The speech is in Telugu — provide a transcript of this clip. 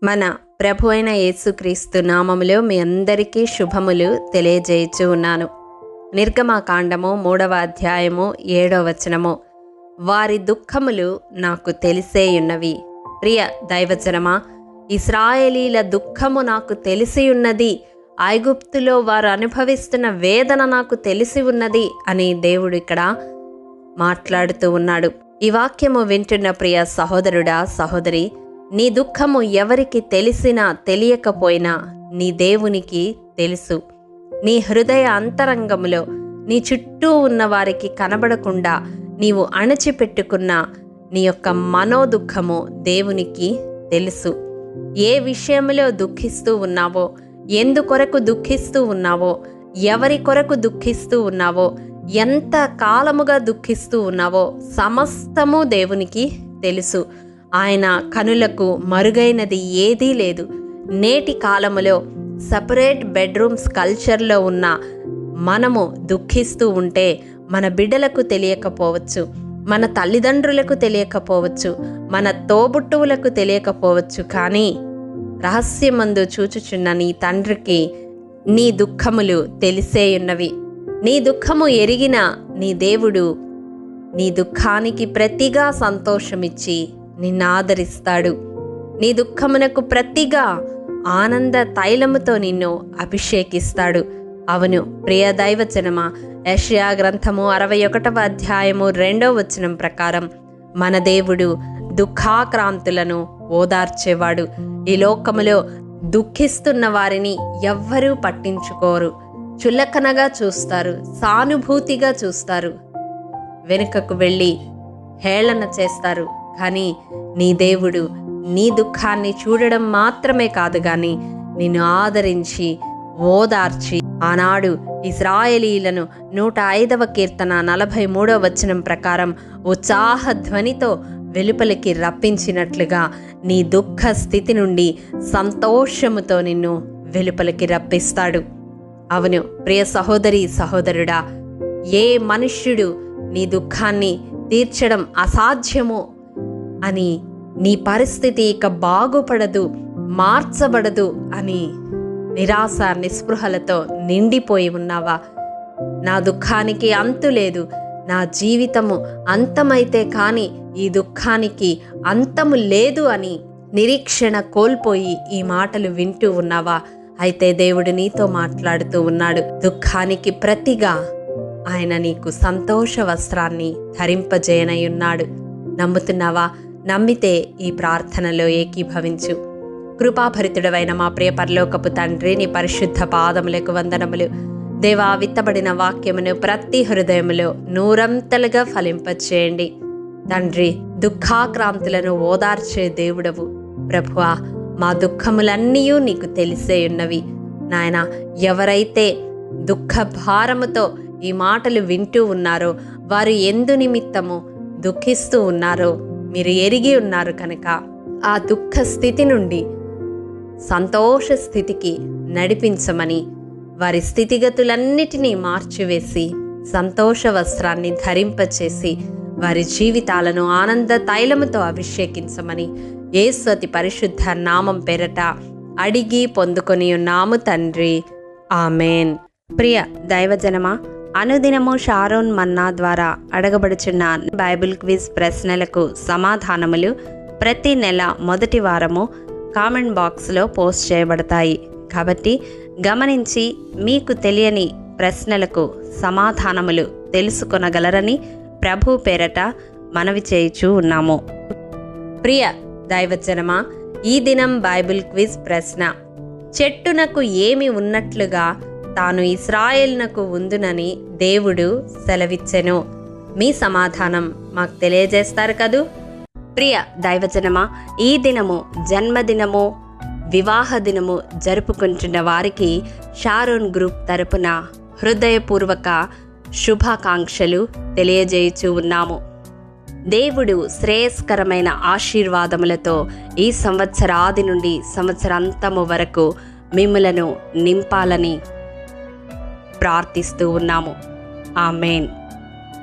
మన ప్రభు అయిన యేసుక్రీస్తు నామములో మీ అందరికీ శుభములు తెలియజేయచ్చు ఉన్నాను. నిర్గమకాండము 3వ అధ్యాయము 7వ వచనము. వారి దుఃఖములు నాకు తెలిసేయున్నవి. ప్రియ దైవజనమా, ఇశ్రాయేలీల దుఃఖము నాకు తెలిసి ఉన్నది, ఐగుప్తులో వారు అనుభవిస్తున్న వేదన నాకు తెలిసి ఉన్నది అని దేవుడు ఇక్కడ మాట్లాడుతూ ఉన్నాడు. ఈ వాక్యము వింటున్న ప్రియ సహోదరుడా, సహోదరి, నీ దుఃఖము ఎవరికి తెలిసినా తెలియకపోయినా నీ దేవునికి తెలుసు. నీ హృదయ అంతరంగములో నీ చుట్టూ ఉన్న వారికి కనబడకుండా నీవు అణచిపెట్టుకున్న నీ యొక్క మనోదుఖము దేవునికి తెలుసు. ఏ విషయంలో దుఃఖిస్తూ ఉన్నావో, ఎందుకొరకు దుఃఖిస్తూ ఉన్నావో, ఎవరి కొరకు దుఃఖిస్తూ ఉన్నావో, ఎంత కాలముగా దుఃఖిస్తూ ఉన్నావో సమస్తము దేవునికి తెలుసు. ఆయన కనులకు మరుగైనది ఏదీ లేదు. నేటి కాలములో సపరేట్ బెడ్రూమ్స్ కల్చర్లో ఉన్న మనము దుఃఖిస్తూ ఉంటే మన బిడ్డలకు తెలియకపోవచ్చు, మన తల్లిదండ్రులకు తెలియకపోవచ్చు, మన తోబుట్టువులకు తెలియకపోవచ్చు, కానీ రహస్యమందు చూచుచున్న నీ తండ్రికి నీ దుఃఖములు తెలిసేయున్నవి. నీ దుఃఖము ఎరిగిన నీ దేవుడు నీ దుఃఖానికి ప్రతిగా సంతోషమిచ్చి నిన్ను ఆదరిస్తాడు. నీ దుఃఖమునకు ప్రతిగా ఆనంద తైలముతో నిన్ను అభిషేకిస్తాడు. అవును ప్రియ దైవజనమా, యెషయా గ్రంథము 61వ అధ్యాయము 2వ వచనం ప్రకారం మన దేవుడు దుఃఖాక్రాంతులను ఓదార్చేవాడు. ఈ లోకములో దుఃఖిస్తున్న వారిని ఎవ్వరూ పట్టించుకోరు, చులకనగా చూస్తారు, సానుభూతిగా చూస్తారు, వెనుకకు వెళ్ళి హేళన చేస్తారు. కానీ నీ దేవుడు నీ దుఃఖాన్ని చూడడం మాత్రమే కాదు గాని నిన్ను ఆదరించి ఓదార్చి ఆనాడు ఇశ్రాయేలీలను 105వ కీర్తన 43వ వచనం ప్రకారం ఉత్సాహ ధ్వనితో వెలుపలికి రప్పించినట్లుగా నీ దుఃఖ స్థితి నుండి సంతోషముతో నిన్ను వెలుపలికి రప్పిస్తాడు. అవును ప్రియ సహోదరి, సహోదరుడా, ఏ మనుష్యుడు నీ దుఃఖాన్ని తీర్చడం అసాధ్యము అని, నీ పరిస్థితి ఇక బాగుపడదు, మార్చబడదు అని నిరాశ నిస్పృహలతో నిండిపోయి ఉన్నావా? నా దుఃఖానికి అంతు లేదు, నా జీవితము అంతమైతే కానీ ఈ దుఃఖానికి అంతము లేదు అని నిరీక్షణ కోల్పోయి ఈ మాటలు వింటూ ఉన్నావా? అయితే దేవుడు నీతో మాట్లాడుతూ ఉన్నాడు. దుఃఖానికి ప్రతిగా ఆయన నీకు సంతోష వస్త్రాన్ని ధరింపజేయనయున్నాడు. నమ్ముతున్నావా? నమ్మితే ఈ ప్రార్థనలో ఏకీభవించు. కృపాభరితుడవైన మా ప్రియ పరలోకపు తండ్రి, నీ పరిశుద్ధ పాదములకు వందనములు. దేవా, విత్తబడిన వాక్యమును ప్రతి హృదయములో నూరంతలుగా ఫలింపచేయండి. తండ్రి, దుఃఖాక్రాంతులను ఓదార్చే దేవుడవు. ప్రభువా, మా దుఃఖములన్నీ నీకు తెలిసే ఉన్నవి. నాయన, ఎవరైతే దుఃఖ భారముతో ఈ మాటలు వింటూ ఉన్నారో, వారు ఎందు నిమిత్తము దుఃఖిస్తూ ఉన్నారో మీరు ఎరిగి ఉన్నారు కనుక ఆ దుఃఖ స్థితి నుండి సంతోష స్థితికి నడిపించమని, వారి స్థితిగతులన్నిటినీ మార్చివేసి సంతోష వస్త్రాన్ని ధరింపచేసి వారి జీవితాలను ఆనంద తైలముతో అభిషేకించమని యేసు అతి పరిశుద్ధ నామం పేరట అడిగి పొందుకొని ఉన్నాము తండ్రి. ఆమెన్. ప్రియ దైవజనమా, అనుదినము షారోన్ మన్నా ద్వారా అడగబడుచున్న బైబిల్ క్విజ్ ప్రశ్నలకు సమాధానములు ప్రతి నెల మొదటి వారము కామెంట్ బాక్స్లో పోస్ట్ చేయబడతాయి. కాబట్టి గమనించి మీకు తెలియని ప్రశ్నలకు సమాధానములు తెలుసుకొనగలరని ప్రభు పేరట మనవి చేయుచూ ఉన్నాము. ప్రియ దైవజనమా, ఈ దినం బైబిల్ క్విజ్ ప్రశ్న: చెట్టునకు ఏమి ఉన్నట్లుగా తాను ఇశ్రాయేలునకు ఉందునని దేవుడు సెలవిచ్చెను. మీ సమాధానం మాకు తెలియజేస్తారు కదూ? ప్రియ దైవజనమా, ఈ దినము జన్మదినము, వివాహ దినము జరుపుకుంటున్న వారికి షారోన్ గ్రూప్ తరపున హృదయపూర్వక శుభాకాంక్షలు తెలియజేయుచూ ఉన్నాము. దేవుడు శ్రేయస్కరమైన ఆశీర్వాదములతో ఈ సంవత్సరాది నుండి సంవత్సరాంతము వరకు మిమ్ములను నింపాలని ప్రార్థిస్తూ ఉన్నాము. ఆమేన్.